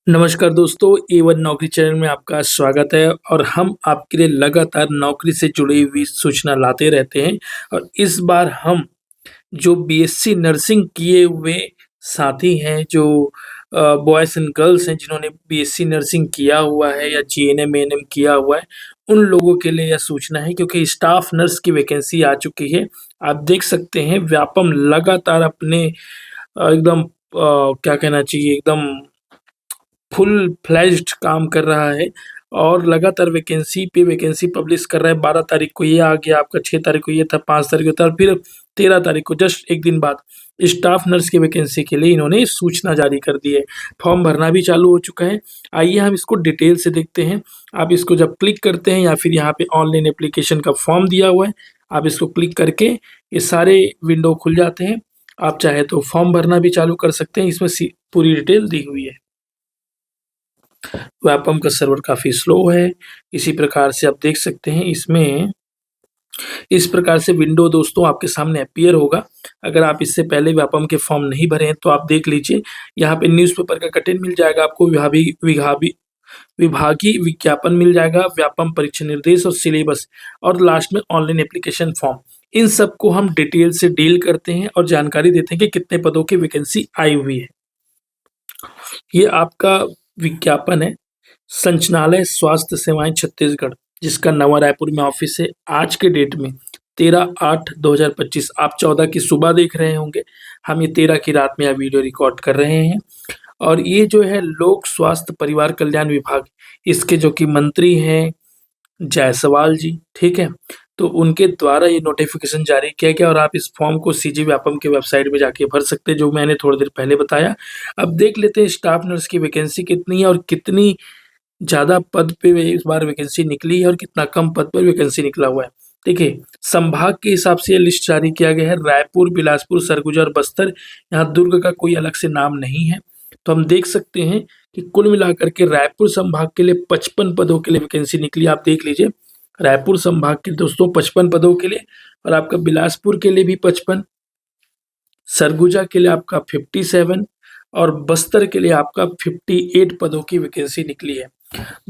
नमस्कार दोस्तों, A1 नौकरी चैनल में आपका स्वागत है और हम आपके लिए लगातार नौकरी से जुड़ी हुई सूचना लाते रहते हैं। और इस बार हम जो बीएससी नर्सिंग किए हुए साथी हैं, जो बॉयज़ एंड गर्ल्स हैं जिन्होंने बीएससी नर्सिंग किया हुआ है या जीएनएम, एएनएम किया हुआ है, उन लोगों के लिए यह सूचना है क्योंकि स्टाफ नर्स की वैकेंसी आ चुकी है। आप देख सकते हैं व्यापम लगातार अपने एकदम क्या कहना चाहिए, एकदम फुल फ्लेज्ड काम कर रहा है और लगातार वैकेंसी पे वैकेंसी पब्लिश कर रहा है। 12 तारीख को ये आ गया आपका, 6 तारीख को ये था, 5 तारीख को था, फिर 13 तारीख को जस्ट एक दिन बाद स्टाफ नर्स की वैकेंसी के लिए इन्होंने सूचना जारी कर दी है। फॉर्म भरना भी चालू हो चुका है। आइए हम इसको डिटेल से देखते हैं। आप इसको जब क्लिक करते हैं या फिर यहाँ पे ऑनलाइन एप्लीकेशन का फॉर्म दिया हुआ है, आप इसको क्लिक करके ये सारे विंडो खुल जाते हैं। आप चाहे तो फॉर्म भरना भी चालू कर सकते हैं, इसमें पूरी डिटेल दी हुई है। वेपम का सर्वर काफ़ी स्लो है। इसी प्रकार से आप देख सकते हैं इसमें इस प्रकार से विंडो दोस्तों आपके सामने अपीयर होगा। अगर आप इससे पहले व्यापम के फॉर्म नहीं भरे हैं तो आप देख लीजिए। यहाँ पे न्यूज़पेपर का कटिंग मिल जाएगा आपको, विभागीय विज्ञापन मिल जाएगा, व्यापम परीक्षा निर्देश और सिलेबस, और लास्ट में ऑनलाइन एप्लीकेशन फॉर्म। इन सबको हम डिटेल से डील करते हैं और जानकारी देते हैं कि कितने पदों की वैकेंसी आई हुई है। ये आपका विज्ञापन है, संचालय स्वास्थ्य सेवाएं छत्तीसगढ़, जिसका नवा रायपुर में ऑफिस है। आज के डेट में 13/8/2025, आप 14 की सुबह देख रहे होंगे, हम ये 13 की रात में यह वीडियो रिकॉर्ड कर रहे हैं। और ये जो है लोक स्वास्थ्य परिवार कल्याण विभाग, इसके जो कि मंत्री हैं जायसवाल जी, ठीक है? तो उनके द्वारा ये नोटिफ़िकेशन जारी किया गया और आप इस फॉर्म को सीजी व्यापम की वेबसाइट में जाके भर सकते हैं, जो मैंने थोड़ी देर पहले बताया। अब देख लेते हैं स्टाफ नर्स की वैकेंसी कितनी है और कितनी ज़्यादा पद पे इस बार वैकेंसी निकली है और कितना कम पद पर वैकेंसी निकला हुआ है। देखिए, संभाग के हिसाब से ये लिस्ट जारी किया गया है। रायपुर, बिलासपुर, सरगुजा और बस्तर, यहाँ दुर्ग का कोई अलग से नाम नहीं है। तो हम देख सकते हैं कि कुल मिलाकर के रायपुर संभाग के लिए 55 पदों के लिए वैकेंसी निकली। आप देख लीजिए, रायपुर संभाग के दोस्तों 55 पदों के लिए, और आपका बिलासपुर के लिए भी 55, सरगुजा के लिए आपका 57 और बस्तर के लिए आपका 58 पदों की वैकेंसी निकली है।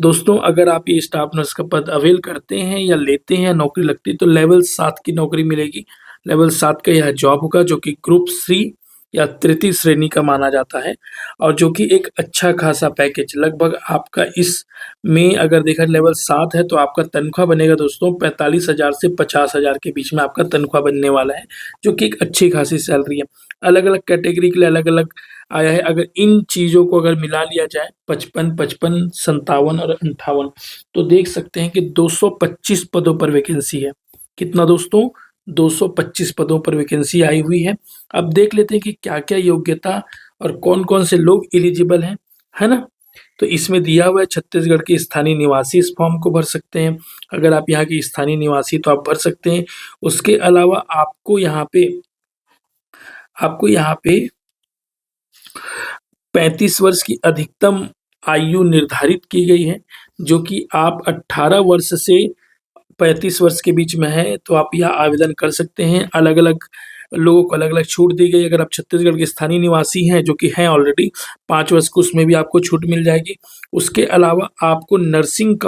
दोस्तों, अगर आप ये स्टाफ नर्स का पद अवेल करते हैं या लेते हैं, नौकरी लगती है, तो लेवल 7 की नौकरी मिलेगी। लेवल 7 का यह जॉब होगा जो कि ग्रुप सी या तृतीय श्रेणी का माना जाता है और जो कि एक अच्छा खासा पैकेज, लगभग आपका इसमें अगर देखा लेवल 7 है तो आपका तनख्वाह बनेगा दोस्तों 45,000 से 50,000 के बीच में आपका तनख्वाह बनने वाला है, जो कि एक अच्छी खासी सैलरी है। अलग-अलग कैटेगरी के लिए अलग-अलग आया है। अगर इन चीज़ों को अगर मिला लिया जाए 55, 55, 57 और 58, तो देख सकते हैं कि 225 पदों पर वैकेंसी है। कितना दोस्तों? 225 पदों पर वैकेंसी आई हुई है। अब देख लेते हैं कि क्या-क्या योग्यता और कौन-कौन से लोग एलिजिबल हैं, है ना? तो इसमें दिया हुआ है छत्तीसगढ़ के स्थानीय निवासी इस फॉर्म को भर सकते हैं। अगर आप यहाँ के स्थानीय निवासी तो आप भर सकते हैं। उसके अलावा आपको यहाँ पे 35 वर्ष की अधिकतम आयु निर्धारित की गई है, जो कि आप 18 वर्ष से 35 वर्ष के बीच में है, तो आप यहाँ आवेदन कर सकते हैं। अलग-अलग लोगों को अलग-अलग छूट दी गई है। अगर आप छत्तीसगढ़ के स्थानीय निवासी हैं, जो कि हैं ऑलरेडी 5 वर्ष को, उसमें भी आपको छूट मिल जाएगी। उसके अलावा आपको नर्सिंग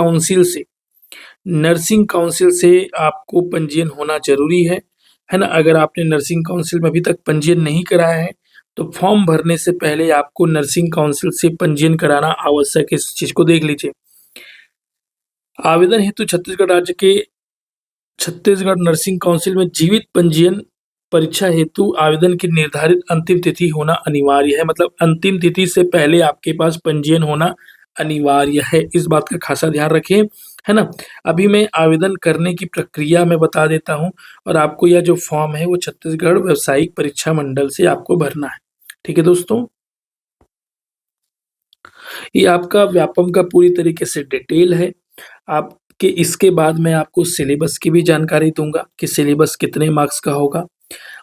काउंसिल से आपको पंजीयन होना ज़रूरी है ना? अगर आपने नर्सिंग काउंसिल में अभी तक पंजीयन नहीं कराया है, तो फॉर्म भरने से पहले आपको नर्सिंग काउंसिल से पंजीयन कराना आवश्यक है। इस चीज़ को देख लीजिए। आवेदन हेतु छत्तीसगढ़ नर्सिंग काउंसिल में जीवित पंजीयन परीक्षा हेतु आवेदन की निर्धारित अंतिम तिथि होना अनिवार्य है। मतलब अंतिम तिथि से पहले आपके पास पंजीयन होना अनिवार्य है। इस बात का खासा ध्यान रखें, है ना? अभी मैं आवेदन करने की प्रक्रिया मैं बता देता हूँ और आपको यह जो फॉर्म है वो छत्तीसगढ़ व्यावसायिक परीक्षा मंडल से आपको भरना है। ठीक है दोस्तों? ये आपका व्यापम का पूरी तरीके से डिटेल है। आपके इसके बाद मैं आपको सिलेबस की भी जानकारी दूँगा कि सिलेबस कितने मार्क्स का होगा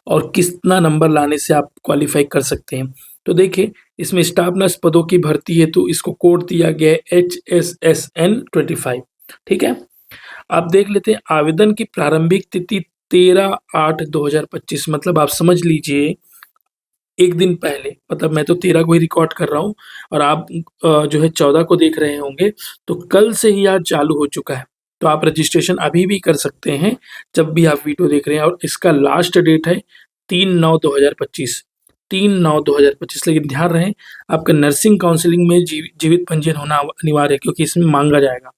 और कितना नंबर लाने से आप क्वालीफ़ाई कर सकते हैं। तो देखिए, इसमें स्टाफ नर्स पदों की भर्ती हेतु इसको कोड दिया गया है HSSN 25, ठीक है? आप देख लेते हैं आवेदन की प्रारंभिक तिथि 13/8/2025, मतलब आप समझ लीजिए 1 दिन पहले, मतलब मैं तो 13 को ही रिकॉर्ड कर रहा हूँ और आप जो है 14 को देख रहे होंगे, तो कल से ही आज चालू हो चुका है। तो आप रजिस्ट्रेशन अभी भी कर सकते हैं, जब भी आप वीडियो देख रहे हैं, और इसका लास्ट डेट है 3/9/2025, 3/9/2025। लेकिन ध्यान रहे, आपका नर्सिंग काउंसलिंग में जीवित पंजीयन होना अनिवार्य है, क्योंकि इसमें माँगा जाएगा,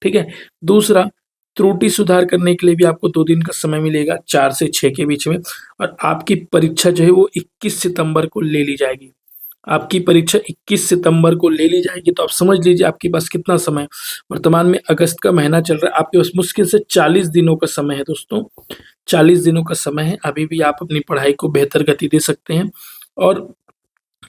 ठीक है? दूसरा, त्रुटि सुधार करने के लिए भी आपको 2 दिन का समय मिलेगा, 4 से 6 के बीच में, और आपकी परीक्षा जो है वो 21 सितंबर को ले ली जाएगी। आपकी परीक्षा 21 सितंबर को ले ली जाएगी, तो आप समझ लीजिए आपके पास कितना समय है। वर्तमान में अगस्त का महीना चल रहा है, आपके पास मुश्किल से 40 दिनों का समय है दोस्तों, 40 दिनों का समय है। अभी भी आप अपनी पढ़ाई को बेहतर गति दे सकते हैं, और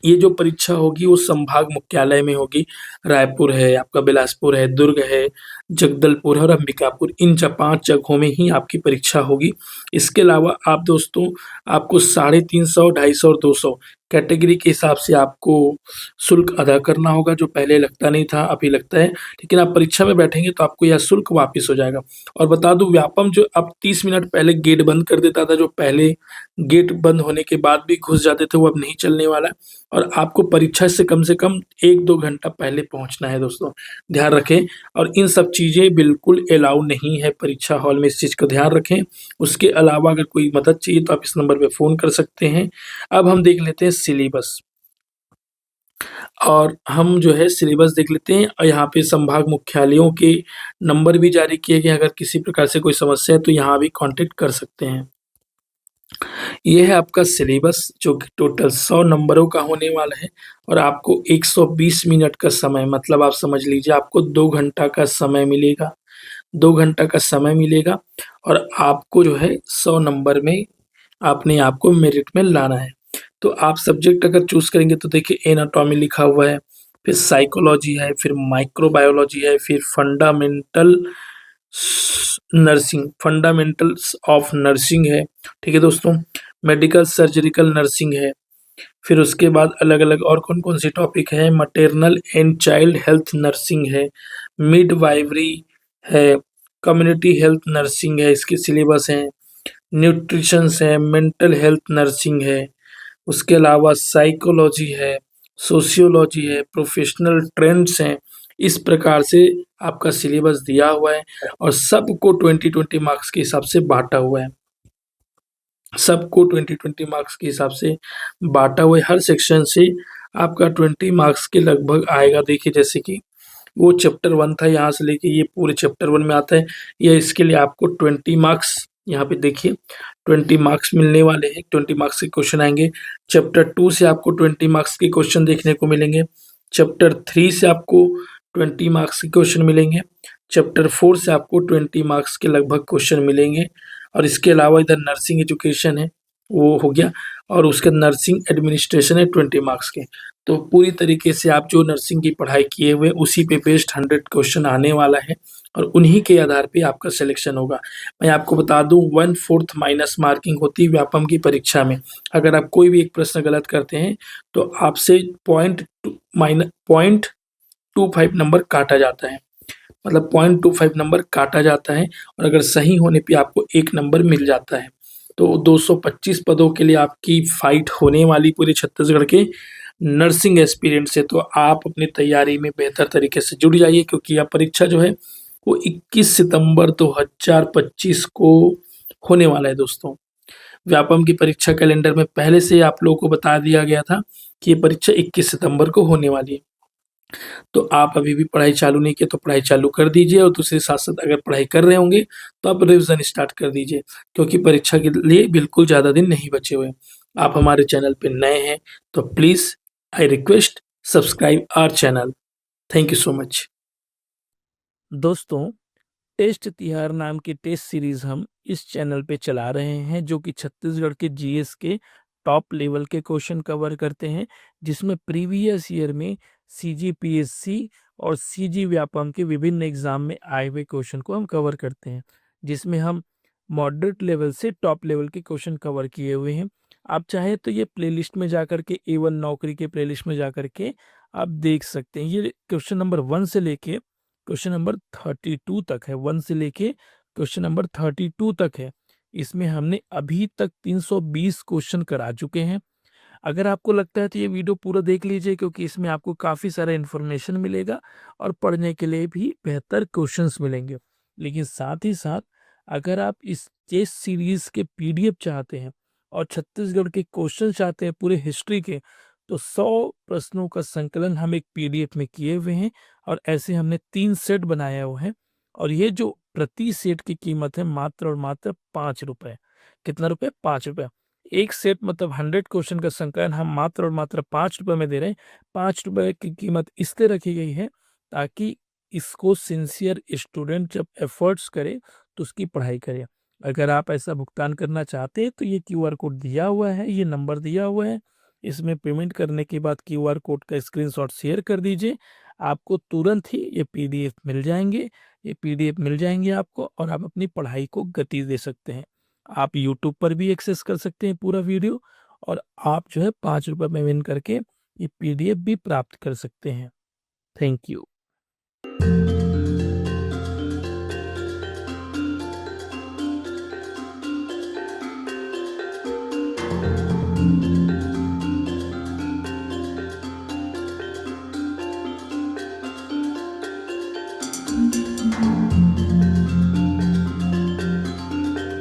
ये जो परीक्षा होगी वो संभाग मुख्यालय में होगी। रायपुर है, आपका बिलासपुर है, दुर्ग है, जगदलपुर है और अंबिकापुर, इन 5 जगहों में ही आपकी परीक्षा होगी। इसके अलावा आप दोस्तों, आपको 350, 250 और 200 कैटेगरी के हिसाब से आपको शुल्क अदा करना होगा, जो पहले लगता नहीं था, अभी लगता है। लेकिन आप परीक्षा में बैठेंगे तो आपको यह शुल्क वापिस हो जाएगा। और बता दूं, व्यापम जो अब 30 मिनट पहले गेट बंद कर देता था, जो पहले गेट बंद होने के बाद भी घुस जाते थे, वो अब नहीं चलने वाला है। और आपको परीक्षा से कम 1-2 घंटा पहले पहुंचना है दोस्तों, ध्यान रखें। और इन सब चीज़ें बिल्कुल अलाउ नहीं है परीक्षा हॉल में, इस चीज़ का ध्यान रखें। उसके अलावा अगर कोई मदद चाहिए तो आप इस नंबर पे फ़ोन कर सकते हैं। अब हम देख लेते हैं सिलेबस, और हम जो है सिलेबस देख लेते हैं, और यहाँ पे संभाग मुख्यालयों के नंबर भी जारी किए गए हैं। अगर किसी प्रकार से कोई समस्या है तो यहाँ भी कॉन्टैक्ट कर सकते हैं। ये है आपका सिलेबस, जो कि टोटल 100 नंबरों का होने वाला है, और आपको 120 मिनट का समय, मतलब आप समझ लीजिए आपको 2 घंटा का समय मिलेगा, 2 घंटा का समय मिलेगा, और आपको जो है 100 नंबर में अपने आप को मेरिट में लाना है। तो आप सब्जेक्ट अगर चूज़ करेंगे तो देखिए, एनाटॉमी लिखा हुआ है, फिर साइकोलॉजी है, फिर माइक्रोबायोलॉजी है, फिर फंडामेंटल्स ऑफ नर्सिंग है, ठीक है दोस्तों? मेडिकल सर्जिकल नर्सिंग है, फिर उसके बाद अलग-अलग और कौन-कौन सी टॉपिक है, maternal and child health nursing है, मिडवाइवरी है, कम्युनिटी हेल्थ नर्सिंग है, इसके सिलेबस हैं, न्यूट्रिशंस है, मेंटल हेल्थ नर्सिंग है, उसके अलावा साइकोलॉजी है, सोशियोलॉजी है, प्रोफेशनल ट्रेंड्स हैं। इस प्रकार से आपका सिलेबस दिया हुआ है, और सबको 20-20 मार्क्स के हिसाब से बाँटा हुआ है। सबको 20-20 मार्क्स के हिसाब से बाँटा हुआ है। हर सेक्शन से आपका 20 मार्क्स के लगभग आएगा। देखिए, जैसे कि वो चैप्टर 1 था, यहाँ से लेके ये पूरे चैप्टर 1 में आता है। ये इसके लिए आपको 20 मार्क्स, यहाँ पे देखिए 20 मार्क्स मिलने वाले हैं, 20 मार्क्स के क्वेश्चन आएँगे। चैप्टर 2 से आपको 20 मार्क्स के क्वेश्चन देखने को मिलेंगे। चैप्टर 3 से आपको 20 मार्क्स के क्वेश्चन मिलेंगे। चैप्टर 4 से आपको 20 मार्क्स के लगभग क्वेश्चन मिलेंगे। और इसके अलावा इधर नर्सिंग एजुकेशन है, वो हो गया, और उसके नर्सिंग एडमिनिस्ट्रेशन है 20 मार्क्स के। तो पूरी तरीके से आप जो नर्सिंग की पढ़ाई किए हुए, उसी पे बेस्ड 100 क्वेश्चन आने वाला है, और उन्हीं के आधार पे आपका सिलेक्शन होगा। मैं आपको बता दूं, 1/4 माइनस मार्किंग होती है व्यापम की परीक्षा में। अगर आप कोई भी एक प्रश्न गलत करते हैं तो आपसे 0.25 नंबर काटा जाता है, मतलब 0.25 नंबर काटा जाता है, और अगर सही होने पे आपको 1 नंबर मिल जाता है। तो 225 पदों के लिए आपकी फाइट होने वाली पूरे छत्तीसगढ़ के नर्सिंग एस्पिरेंट से। तो आप अपनी तैयारी में बेहतर तरीके से जुड़ जाइए, क्योंकि यह परीक्षा जो है वो 21 सितंबर 2025 को होने वाला है दोस्तों। व्यापम की परीक्षा कैलेंडर में पहले से आप लोगों को बता दिया गया था कि ये परीक्षा 21 सितंबर को होने वाली है। तो आप अभी भी पढ़ाई चालू नहीं किए तो पढ़ाई चालू कर दीजिए, और दूसरे साथ-साथ अगर पढ़ाई कर रहे होंगे तो आप रिवीज़न स्टार्ट कर दीजिए, क्योंकि परीक्षा के लिए बिल्कुल ज़्यादा दिन नहीं बचे हुए हैं। आप हमारे चैनल पे नए हैं तो please, I request, subscribe our channel. Thank you so much. दोस्तों, टेस्ट तिहार नाम की टेस्ट सीरीज हम इस चैनल पे चला रहे हैं, जो कि छत्तीसगढ़ के जीएस के टॉप लेवल के क्वेश्चन कवर करते हैं, जिसमें प्रीवियस ईयर में सीजीपीएससी और सीजी व्यापम के विभिन्न एग्जाम में आए हुए क्वेश्चन को हम कवर करते हैं, जिसमें हम मॉडरेट लेवल से टॉप लेवल के क्वेश्चन कवर किए हुए हैं। आप चाहे तो ये प्लेलिस्ट में जाकर के A1 नौकरी के प्लेलिस्ट में जाकर के आप देख सकते हैं। ये क्वेश्चन नंबर 1 से लेके क्वेश्चन नंबर 32 तक है, 1 से लेके क्वेश्चन नंबर 32 तक है। इसमें हमने अभी तक 320 क्वेश्चन करा चुके हैं। अगर आपको लगता है तो ये वीडियो पूरा देख लीजिए, क्योंकि इसमें आपको काफ़ी सारा इन्फॉर्मेशन मिलेगा और पढ़ने के लिए भी बेहतर क्वेश्चंस मिलेंगे। लेकिन साथ ही साथ अगर आप इस टेस्ट सीरीज़ के पीडीएफ चाहते हैं और छत्तीसगढ़ के क्वेश्चन चाहते हैं पूरे हिस्ट्री के, तो 100 प्रश्नों का संकलन हम एक पीडीएफ में किए हुए हैं और ऐसे हमने 3 सेट बनाया हुआ है और ये जो प्रति सेट की कीमत है मात्र और मात्र ₹5। कितना रुपए? ₹5। एक सेट मतलब 100 क्वेश्चन का संकलन हम मात्र और मात्र ₹5 में दे रहे हैं। ₹5 की कीमत इसलिए रखी गई है ताकि इसको सिंसियर स्टूडेंट जब एफर्ट्स करे तो उसकी पढ़ाई करे। अगर आप ऐसा भुगतान करना चाहते हैं तो ये क्यूआर कोड दिया हुआ है, ये नंबर दिया हुआ है। इसमें पेमेंट करने के बाद क्यूआर कोड का स्क्रीनशॉट शेयर कर दीजिए। आपको तुरंत ही ये पीडीएफ मिल जाएँगे। ये पीडीएफ मिल जाएँगे आपको और आप अपनी पढ़ाई को गति दे सकते हैं। आप यूट्यूब पर भी एक्सेस कर सकते हैं पूरा वीडियो और आप जो है ₹5 पेमेंट करके ये पीडीएफ भी प्राप्त कर सकते हैं। Thank you.